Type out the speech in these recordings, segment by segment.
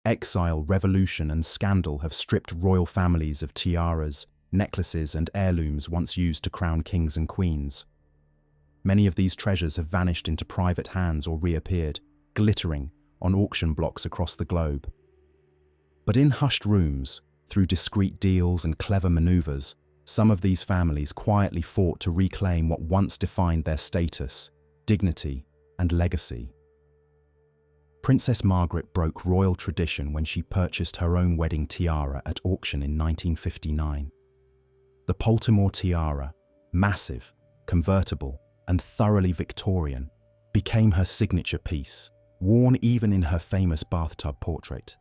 Exile, revolution, and scandal have stripped royal families of tiaras, necklaces, and heirlooms once used to crown kings and queens. Many of these treasures have vanished into private hands or reappeared, glittering, on auction blocks across the globe. But in hushed rooms, through discreet deals and clever maneuvers, some of these families quietly fought to reclaim what once defined their status, dignity, and legacy. Princess Margaret broke royal tradition when she purchased her own wedding tiara at auction in 1959. The Baltimore tiara, massive, convertible, and thoroughly Victorian, became her signature piece, worn even in her famous bathtub portrait.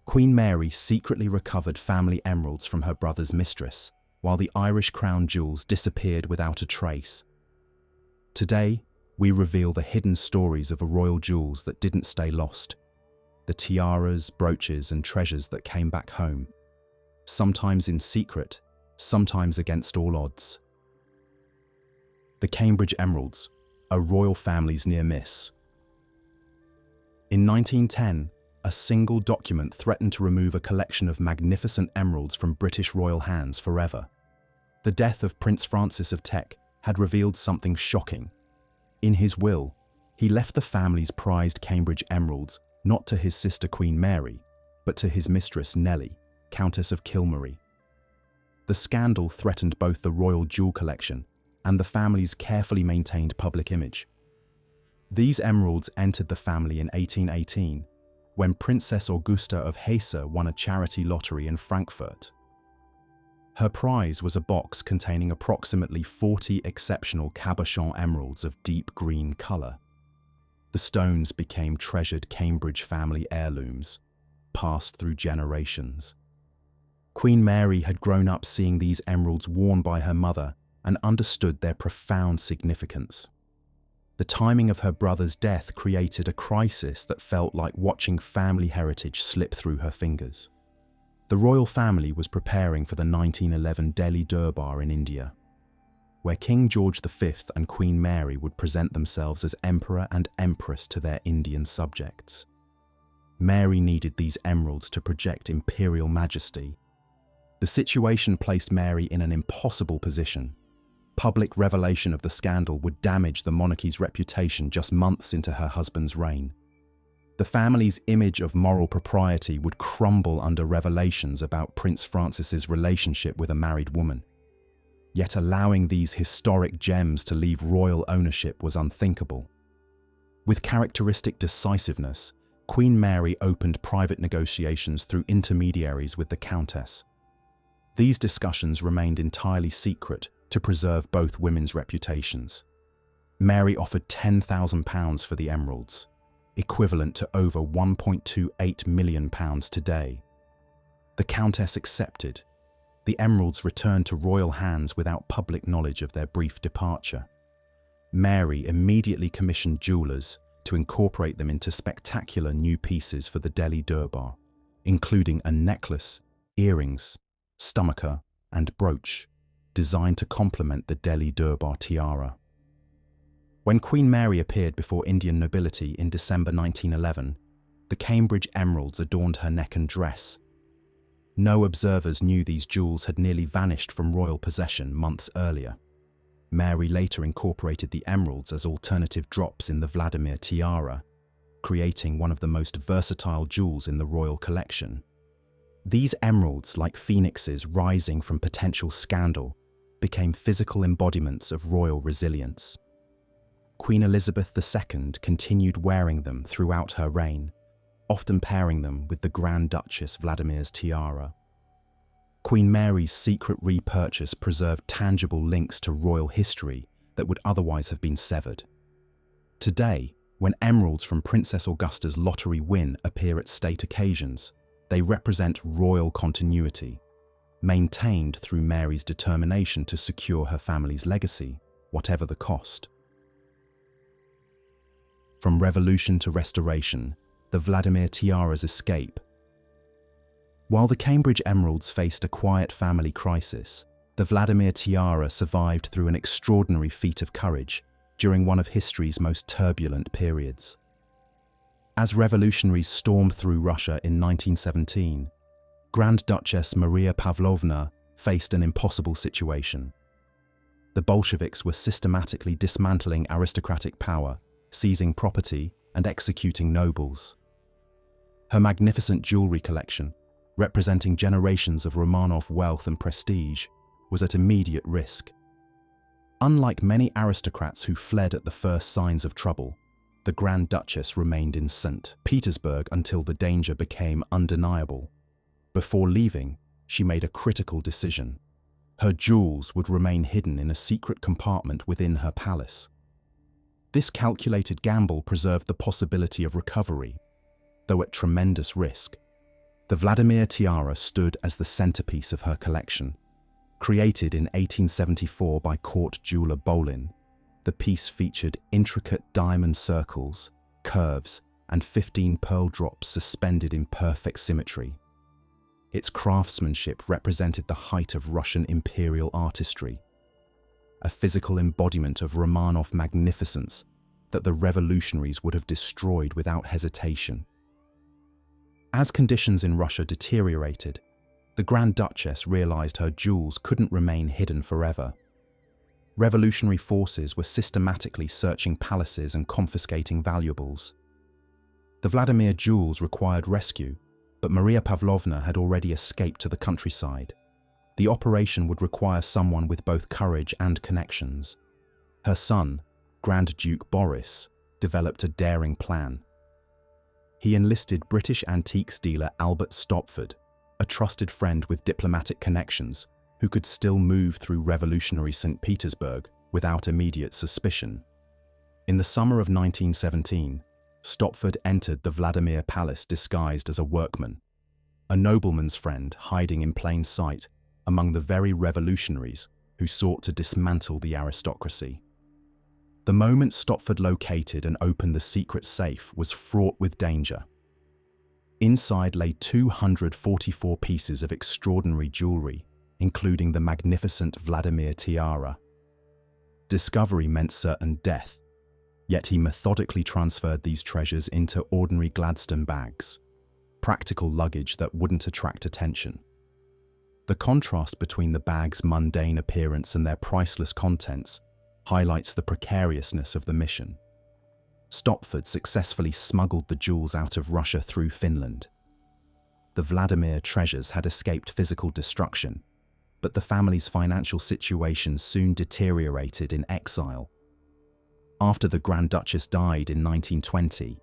Queen Mary secretly recovered family emeralds from her brother's mistress, while the Irish crown jewels disappeared without a trace. Today, we reveal the hidden stories of royal jewels that didn't stay lost, the tiaras, brooches, and treasures that came back home, sometimes in secret, sometimes against all odds. The Cambridge Emeralds, a royal family's near miss. In 1910, a single document threatened to remove a collection of magnificent emeralds from British royal hands forever. The death of Prince Francis of Teck had revealed something shocking. In his will, he left the family's prized Cambridge emeralds not to his sister Queen Mary, but to his mistress Nellie, Countess of Kilmarie. The scandal threatened both the royal jewel collection and the family's carefully maintained public image. These emeralds entered the family in 1818, when Princess Augusta of Hesse won a charity lottery in Frankfurt. Her prize was a box containing approximately 40 exceptional cabochon emeralds of deep green color. The stones became treasured Cambridge family heirlooms, passed through generations. Queen Mary had grown up seeing these emeralds worn by her mother and understood their profound significance. The timing of her brother's death created a crisis that felt like watching family heritage slip through her fingers. The royal family was preparing for the 1911 Delhi Durbar in India, where King George V and Queen Mary would present themselves as emperor and empress to their Indian subjects. Mary needed these emeralds to project imperial majesty. The situation placed Mary in an impossible position. Public revelation of the scandal would damage the monarchy's reputation just months into her husband's reign. The family's image of moral propriety would crumble under revelations about Prince Francis's relationship with a married woman. Yet allowing these historic gems to leave royal ownership was unthinkable. With characteristic decisiveness, Queen Mary opened private negotiations through intermediaries with the Countess. These discussions remained entirely secret to preserve both women's reputations. Mary offered £10,000 for the emeralds, equivalent to over £1.28 million today. The Countess accepted. The emeralds returned to royal hands without public knowledge of their brief departure. Mary immediately commissioned jewelers to incorporate them into spectacular new pieces for the Delhi Durbar, including a necklace, earrings, stomacher, and brooch, designed to complement the Delhi Durbar tiara. When Queen Mary appeared before Indian nobility in December 1911, the Cambridge emeralds adorned her neck and dress. No observers knew these jewels had nearly vanished from royal possession months earlier. Mary later incorporated the emeralds as alternative drops in the Vladimir tiara, creating one of the most versatile jewels in the royal collection. These emeralds, like phoenixes rising from potential scandal, became physical embodiments of royal resilience. Queen Elizabeth II continued wearing them throughout her reign, often pairing them with the Grand Duchess Vladimir's tiara. Queen Mary's secret repurchase preserved tangible links to royal history that would otherwise have been severed. Today, when emeralds from Princess Augusta's lottery win appear at state occasions, they represent royal continuity, maintained through Mary's determination to secure her family's legacy, whatever the cost. From revolution to restoration, the Vladimir tiara's escape. While the Cambridge emeralds faced a quiet family crisis, the Vladimir tiara survived through an extraordinary feat of courage during one of history's most turbulent periods. As revolutionaries stormed through Russia in 1917, Grand Duchess Maria Pavlovna faced an impossible situation. The Bolsheviks were systematically dismantling aristocratic power, seizing property, and executing nobles. Her magnificent jewelry collection, representing generations of Romanov wealth and prestige, was at immediate risk. Unlike many aristocrats who fled at the first signs of trouble, the Grand Duchess remained in St. Petersburg until the danger became undeniable. Before leaving, she made a critical decision. Her jewels would remain hidden in a secret compartment within her palace. This calculated gamble preserved the possibility of recovery, though at tremendous risk. The Vladimir tiara stood as the centerpiece of her collection. Created in 1874 by court jeweler Bolin, the piece featured intricate diamond circles, curves, and 15 pearl drops suspended in perfect symmetry. Its craftsmanship represented the height of Russian imperial artistry, a physical embodiment of Romanov magnificence that the revolutionaries would have destroyed without hesitation. As conditions in Russia deteriorated, the Grand Duchess realized her jewels couldn't remain hidden forever. Revolutionary forces were systematically searching palaces and confiscating valuables. The Vladimir jewels required rescue, but Maria Pavlovna had already escaped to the countryside. The operation would require someone with both courage and connections. Her son, Grand Duke Boris, developed a daring plan. He enlisted British antiques dealer Albert Stopford, a trusted friend with diplomatic connections, who could still move through revolutionary St. Petersburg without immediate suspicion. In the summer of 1917, Stopford entered the Vladimir Palace disguised as a workman, a nobleman's friend hiding in plain sight among the very revolutionaries who sought to dismantle the aristocracy. The moment Stopford located and opened the secret safe was fraught with danger. Inside lay 244 pieces of extraordinary jewelry, including the magnificent Vladimir tiara. Discovery meant certain death, yet he methodically transferred these treasures into ordinary Gladstone bags, practical luggage that wouldn't attract attention. The contrast between the bags' mundane appearance and their priceless contents highlights the precariousness of the mission. Stopford successfully smuggled the jewels out of Russia through Finland. The Vladimir treasures had escaped physical destruction, but the family's financial situation soon deteriorated in exile. After the Grand Duchess died in 1920,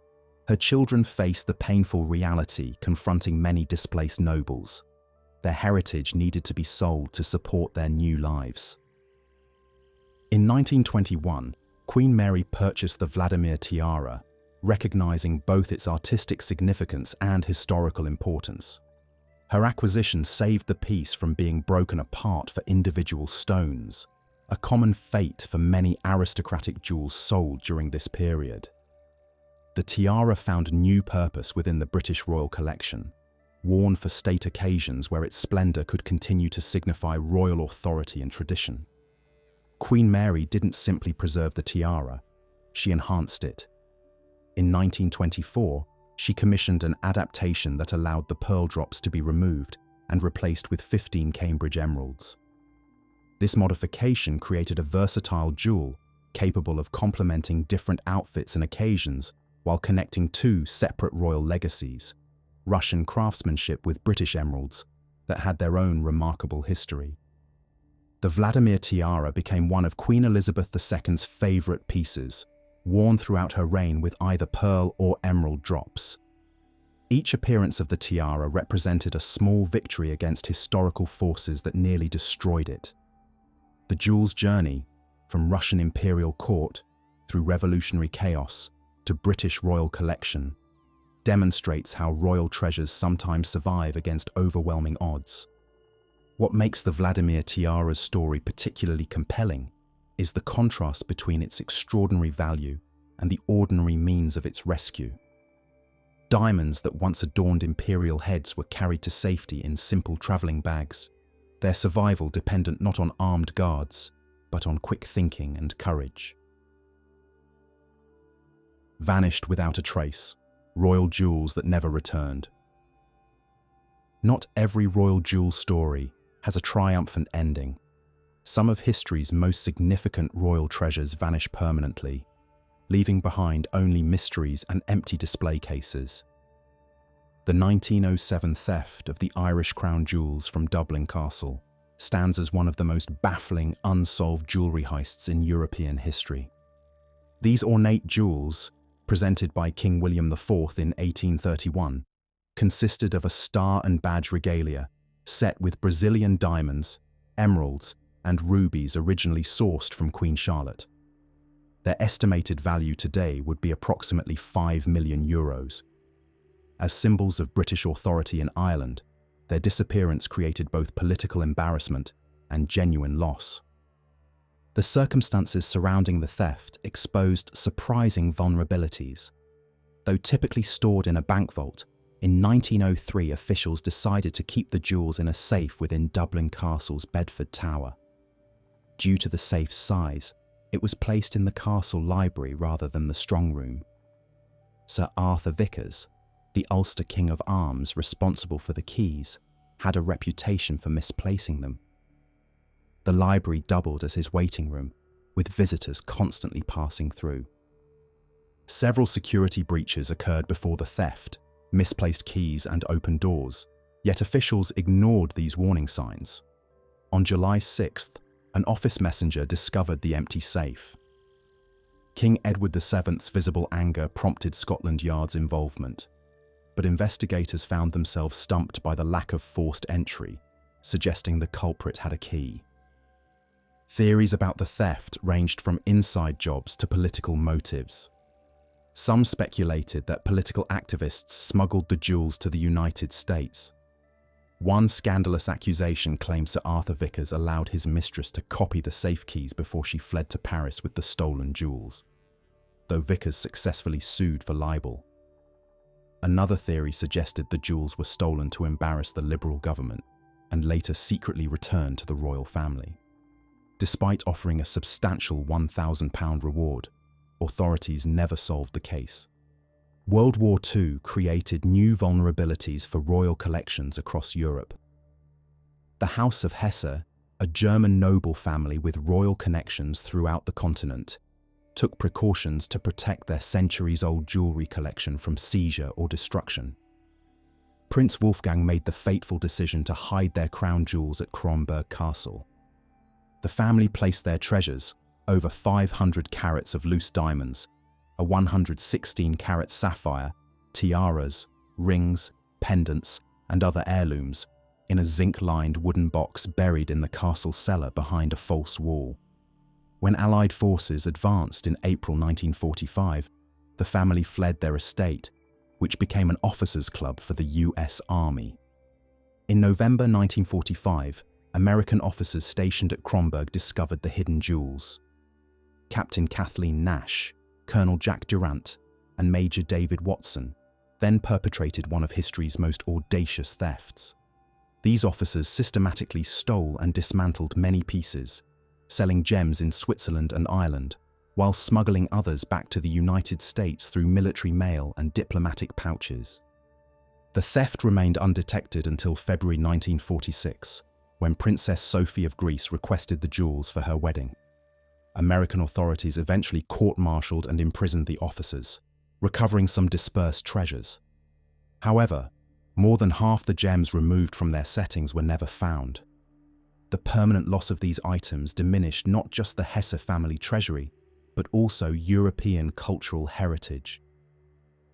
her children faced the painful reality confronting many displaced nobles. Their heritage needed to be sold to support their new lives. In 1921, Queen Mary purchased the Vladimir tiara, recognizing both its artistic significance and historical importance. Her acquisition saved the piece from being broken apart for individual stones, a common fate for many aristocratic jewels sold during this period. The tiara found new purpose within the British royal collection, worn for state occasions where its splendor could continue to signify royal authority and tradition. Queen Mary didn't simply preserve the tiara, she enhanced it. In 1924, she commissioned an adaptation that allowed the pearl drops to be removed and replaced with 15 Cambridge emeralds. This modification created a versatile jewel capable of complementing different outfits and occasions while connecting two separate royal legacies, Russian craftsmanship with British emeralds, that had their own remarkable history. The Vladimir tiara became one of Queen Elizabeth II's favorite pieces, worn throughout her reign with either pearl or emerald drops. Each appearance of the tiara represented a small victory against historical forces that nearly destroyed it. The jewel's journey, from Russian imperial court through revolutionary chaos to British royal collection, demonstrates how royal treasures sometimes survive against overwhelming odds. What makes the Vladimir tiara's story particularly compelling is the contrast between its extraordinary value and the ordinary means of its rescue. Diamonds that once adorned imperial heads were carried to safety in simple traveling bags, their survival dependent not on armed guards, but on quick thinking and courage. Vanished without a trace. royal jewels that never returned. Not every royal jewel story has a triumphant ending. Some of history's most significant royal treasures vanish permanently, leaving behind only mysteries and empty display cases. The 1907 theft of the Irish crown jewels from Dublin Castle stands as one of the most baffling, unsolved jewellery heists in European history. These ornate jewels, presented by King William IV in 1831, consisted of a star and badge regalia set with Brazilian diamonds, emeralds, and rubies originally sourced from Queen Charlotte. Their estimated value today would be approximately €5 million. As symbols of British authority in Ireland, their disappearance created both political embarrassment and genuine loss. The circumstances surrounding the theft exposed surprising vulnerabilities. Though typically stored in a bank vault, in 1903 officials decided to keep the jewels in a safe within Dublin Castle's Bedford Tower. Due to the safe's size, it was placed in the castle library rather than the strong room. Sir Arthur Vickers, the Ulster King of Arms responsible for the keys, had a reputation for misplacing them. The library doubled as his waiting room, with visitors constantly passing through. Several security breaches occurred before the theft, misplaced keys and open doors, yet officials ignored these warning signs. On July 6th, an office messenger discovered the empty safe. King Edward VII's visible anger prompted Scotland Yard's involvement, but investigators found themselves stumped by the lack of forced entry, suggesting the culprit had a key. Theories about the theft ranged from inside jobs to political motives. Some speculated that political activists smuggled the jewels to the United States. One scandalous accusation claimed Sir Arthur Vickers allowed his mistress to copy the safe keys before she fled to Paris with the stolen jewels, though Vickers successfully sued for libel. Another theory suggested the jewels were stolen to embarrass the Liberal government and later secretly returned to the royal family. Despite offering a substantial £1,000 reward, authorities never solved the case. World War II created new vulnerabilities for royal collections across Europe. The House of Hesse, a German noble family with royal connections throughout the continent, took precautions to protect their centuries-old jewellery collection from seizure or destruction. Prince Wolfgang made the fateful decision to hide their crown jewels at Kronborg Castle. The family placed their treasures, over 500 carats of loose diamonds, a 116-carat sapphire, tiaras, rings, pendants, and other heirlooms, in a zinc-lined wooden box buried in the castle cellar behind a false wall. When Allied forces advanced in April 1945, the family fled their estate, which became an officers' club for the US Army. In November 1945, American officers stationed at Kronborg discovered the hidden jewels. Captain Kathleen Nash, Colonel Jack Durant, and Major David Watson then perpetrated one of history's most audacious thefts. These officers systematically stole and dismantled many pieces, selling gems in Switzerland and Ireland, while smuggling others back to the United States through military mail and diplomatic pouches. The theft remained undetected until February 1946, when Princess Sophie of Greece requested the jewels for her wedding. American authorities eventually court-martialed and imprisoned the officers, recovering some dispersed treasures. However, more than half the gems removed from their settings were never found. The permanent loss of these items diminished not just the Hesse family treasury, but also European cultural heritage.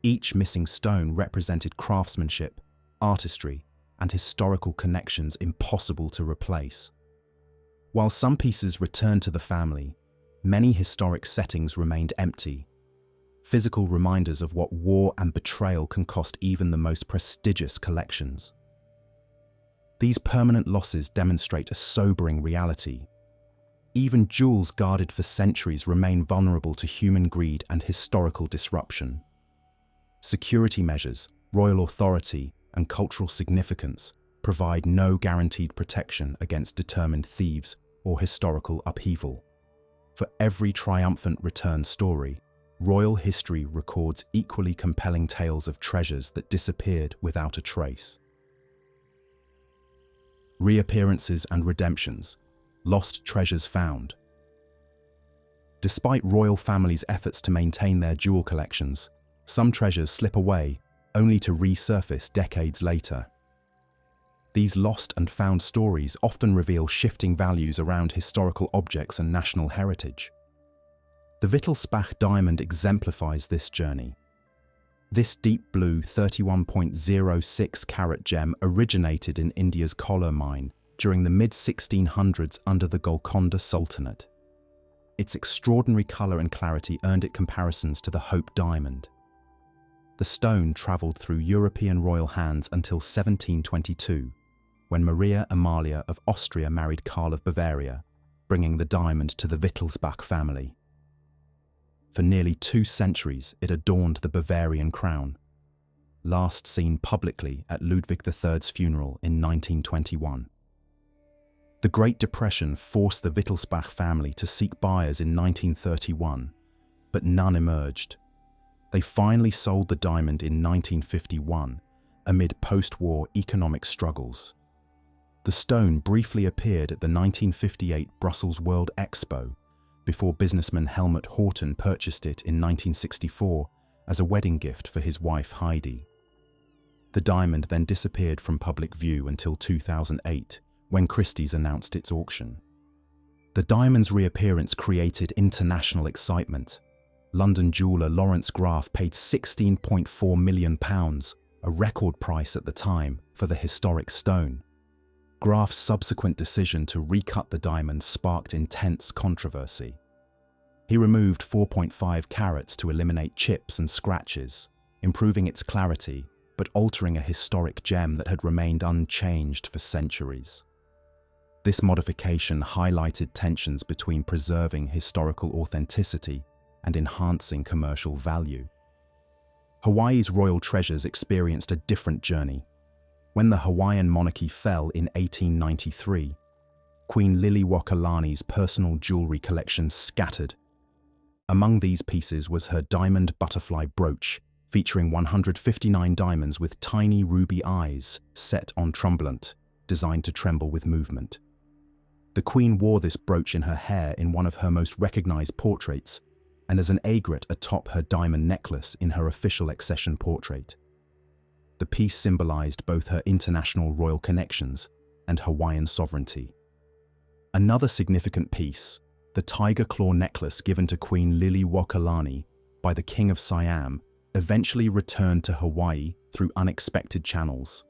Each missing stone represented craftsmanship, artistry, and historical connections impossible to replace. While some pieces returned to the family, many historic settings remained empty, physical reminders of what war and betrayal can cost even the most prestigious collections. These permanent losses demonstrate a sobering reality. Even jewels guarded for centuries remain vulnerable to human greed and historical disruption. Security measures, royal authority, and cultural significance provide no guaranteed protection against determined thieves or historical upheaval. For every triumphant return story, royal history records equally compelling tales of treasures that disappeared without a trace. Reappearances and redemptions, lost treasures found. Despite royal families' efforts to maintain their jewel collections, some treasures slip away, only to resurface decades later. These lost and found stories often reveal shifting values around historical objects and national heritage. The Wittelsbach diamond exemplifies this journey. This deep blue 31.06 carat gem originated in India's Kolar mine during the mid-1600s under the Golconda Sultanate. Its extraordinary color and clarity earned it comparisons to the Hope diamond. The stone traveled through European royal hands until 1722, when Maria Amalia of Austria married Karl of Bavaria, bringing the diamond to the Wittelsbach family. For nearly 2 centuries, it adorned the Bavarian crown, last seen publicly at Ludwig III's funeral in 1921. The Great Depression forced the Wittelsbach family to seek buyers in 1931, but none emerged. They finally sold the diamond in 1951, amid post-war economic struggles. The stone briefly appeared at the 1958 Brussels World Expo, before businessman Helmut Horten purchased it in 1964 as a wedding gift for his wife Heidi. The diamond then disappeared from public view until 2008, when Christie's announced its auction. The diamond's reappearance created international excitement. London jeweller Lawrence Graf paid £16.4 million, a record price at the time, for the historic stone. Graf's subsequent decision to recut the diamond sparked intense controversy. He removed 4.5 carats to eliminate chips and scratches, improving its clarity, but altering a historic gem that had remained unchanged for centuries. This modification highlighted tensions between preserving historical authenticity and enhancing commercial value. Hawaii's royal treasures experienced a different journey. When the Hawaiian monarchy fell in 1893, Queen Liliuokalani's personal jewelry collection scattered. Among these pieces was her diamond butterfly brooch, featuring 159 diamonds with tiny ruby eyes set on trumblant, designed to tremble with movement. The Queen wore this brooch in her hair in one of her most recognized portraits, and as an aigrette atop her diamond necklace in her official accession portrait. The piece symbolized both her international royal connections and Hawaiian sovereignty. Another significant piece, the tiger claw necklace given to Queen Liliuokalani by the King of Siam, eventually returned to Hawaii through unexpected channels.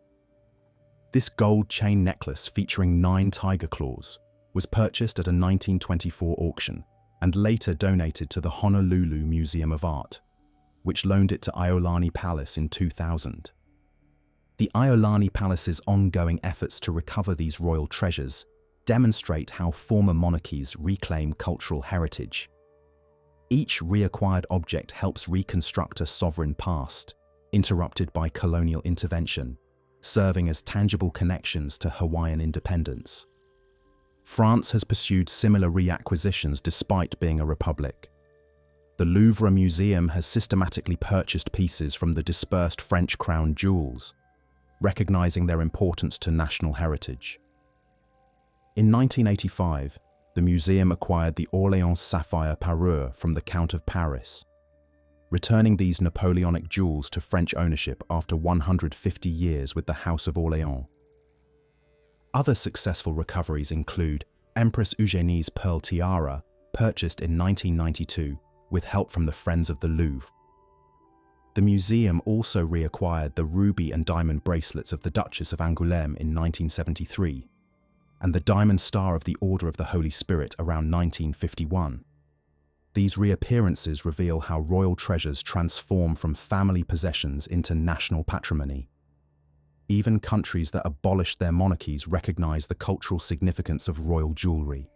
This gold chain necklace featuring 9 tiger claws was purchased at a 1924 auction and later donated to the Honolulu Museum of Art, which loaned it to Iolani Palace in 2000. The Iolani Palace's ongoing efforts to recover these royal treasures demonstrate how former monarchies reclaim cultural heritage. Each reacquired object helps reconstruct a sovereign past, interrupted by colonial intervention, serving as tangible connections to Hawaiian independence. France has pursued similar reacquisitions despite being a republic. The Louvre Museum has systematically purchased pieces from the dispersed French crown jewels, recognizing their importance to national heritage. In 1985, the museum acquired the Orléans sapphire parure from the Count of Paris, returning these Napoleonic jewels to French ownership after 150 years with the House of Orléans. Other successful recoveries include Empress Eugenie's pearl tiara, purchased in 1992 with help from the Friends of the Louvre. The museum also reacquired the ruby and diamond bracelets of the Duchess of Angoulême in 1973, and the diamond star of the Order of the Holy Spirit around 1951. These reappearances reveal how royal treasures transform from family possessions into national patrimony. Even countries that abolished their monarchies recognize the cultural significance of royal jewelry.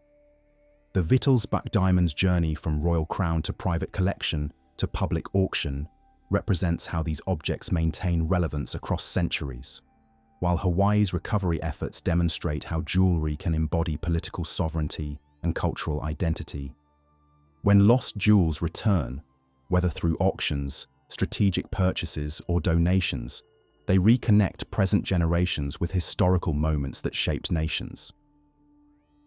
The Wittelsbach diamond's journey from royal crown to private collection to public auction represents how these objects maintain relevance across centuries, while Hawaii's recovery efforts demonstrate how jewelry can embody political sovereignty and cultural identity. When lost jewels return, Whether through auctions, strategic purchases, or donations, they reconnect present generations with historical moments that shaped nations.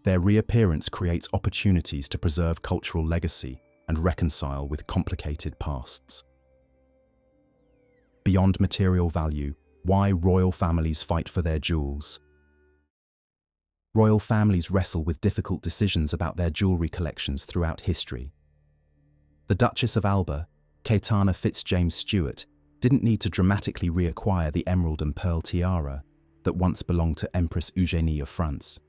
Their reappearance creates opportunities to preserve cultural legacy and reconcile with complicated pasts. Beyond material value, why royal families fight for their jewels. Royal families wrestle with difficult decisions about their jewelry collections throughout history. The Duchess of Alba, Caetana Fitzjames Stuart, didn't need to dramatically reacquire the emerald and pearl tiara that once belonged to Empress Eugénie of France.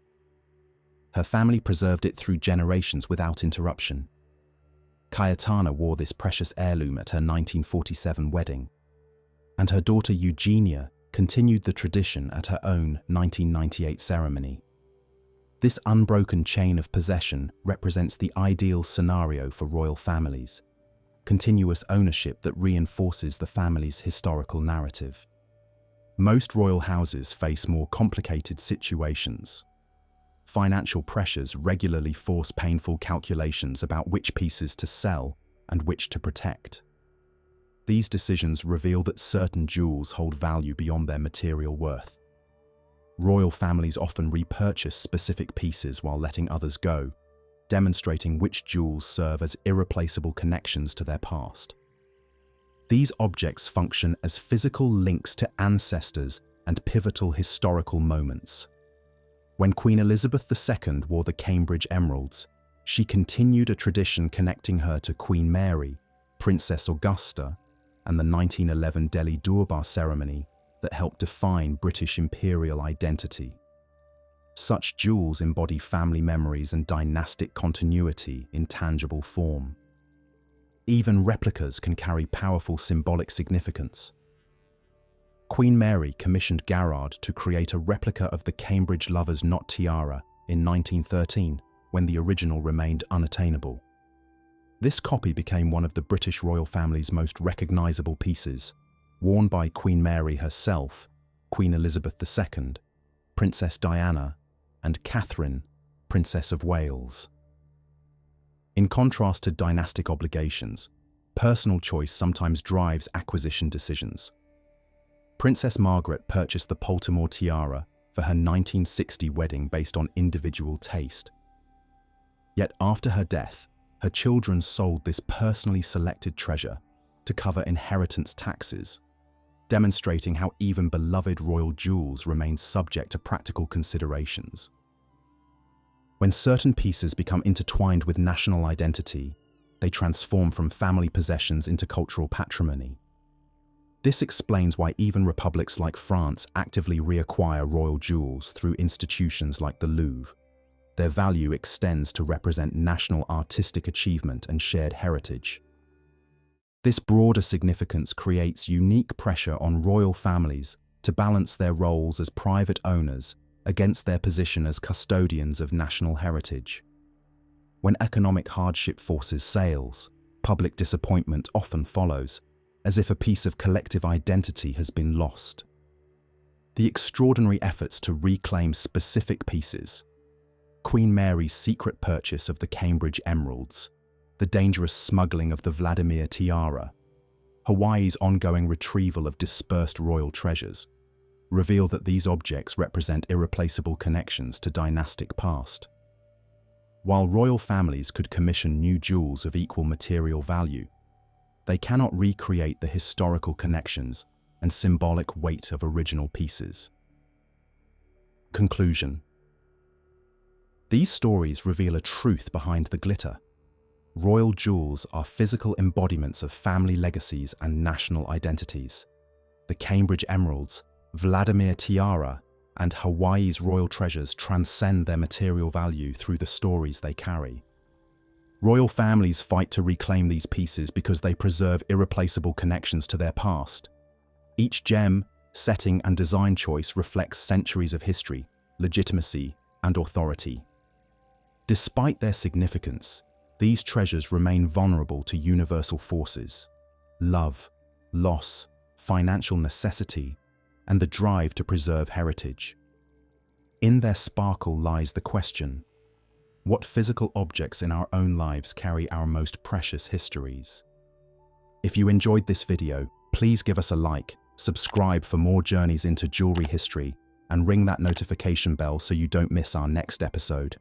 Her family preserved it through generations without interruption. Caetana wore this precious heirloom at her 1947 wedding, and her daughter Eugenia continued the tradition at her own 1998 ceremony. This unbroken chain of possession represents the ideal scenario for royal families, continuous ownership that reinforces the family's historical narrative. Most royal houses face more complicated situations. Financial pressures regularly force painful calculations about which pieces to sell and which to protect. These decisions reveal that certain jewels hold value beyond their material worth. Royal families often repurchase specific pieces while letting others go, demonstrating which jewels serve as irreplaceable connections to their past. These objects function as physical links to ancestors and pivotal historical moments. When Queen Elizabeth II wore the Cambridge emeralds, she continued a tradition connecting her to Queen Mary, Princess Augusta, and the 1911 Delhi Durbar ceremony that helped define British imperial identity. Such jewels embody family memories and dynastic continuity in tangible form. Even replicas can carry powerful symbolic significance. Queen Mary commissioned Garrard to create a replica of the Cambridge Lover's Knot tiara in 1913, when the original remained unattainable. This copy became one of the British royal family's most recognizable pieces, worn by Queen Mary herself, Queen Elizabeth II, Princess Diana, and Catherine, Princess of Wales. In contrast to dynastic obligations, personal choice sometimes drives acquisition decisions. Princess Margaret purchased the Poltimore tiara for her 1960 wedding based on individual taste. Yet after her death, her children sold this personally selected treasure to cover inheritance taxes, demonstrating how even beloved royal jewels remain subject to practical considerations. When certain pieces become intertwined with national identity, they transform from family possessions into cultural patrimony. This explains why even republics like France actively reacquire royal jewels through institutions like the Louvre. Their value extends to represent national artistic achievement and shared heritage. This broader significance creates unique pressure on royal families to balance their roles as private owners against their position as custodians of national heritage. When economic hardship forces sales, public disappointment often follows, as if a piece of collective identity has been lost. The extraordinary efforts to reclaim specific pieces, Queen Mary's secret purchase of the Cambridge emeralds, the dangerous smuggling of the Vladimir tiara, Hawaii's ongoing retrieval of dispersed royal treasures, reveal that these objects represent irreplaceable connections to dynastic past. While royal families could commission new jewels of equal material value, they cannot recreate the historical connections and symbolic weight of original pieces. Conclusion. These stories reveal a truth behind the glitter. Royal jewels are physical embodiments of family legacies and national identities. The Cambridge emeralds, Vladimir tiara, and Hawaii's royal treasures transcend their material value through the stories they carry. Royal families fight to reclaim these pieces because they preserve irreplaceable connections to their past. Each gem, setting, and design choice reflects centuries of history, legitimacy, and authority. Despite their significance, these treasures remain vulnerable to universal forces: love, loss, financial necessity, and the drive to preserve heritage. In their sparkle lies the question: what physical objects in our own lives carry our most precious histories? If you enjoyed this video, please give us a like, subscribe for more journeys into jewelry history, and ring that notification bell so you don't miss our next episode.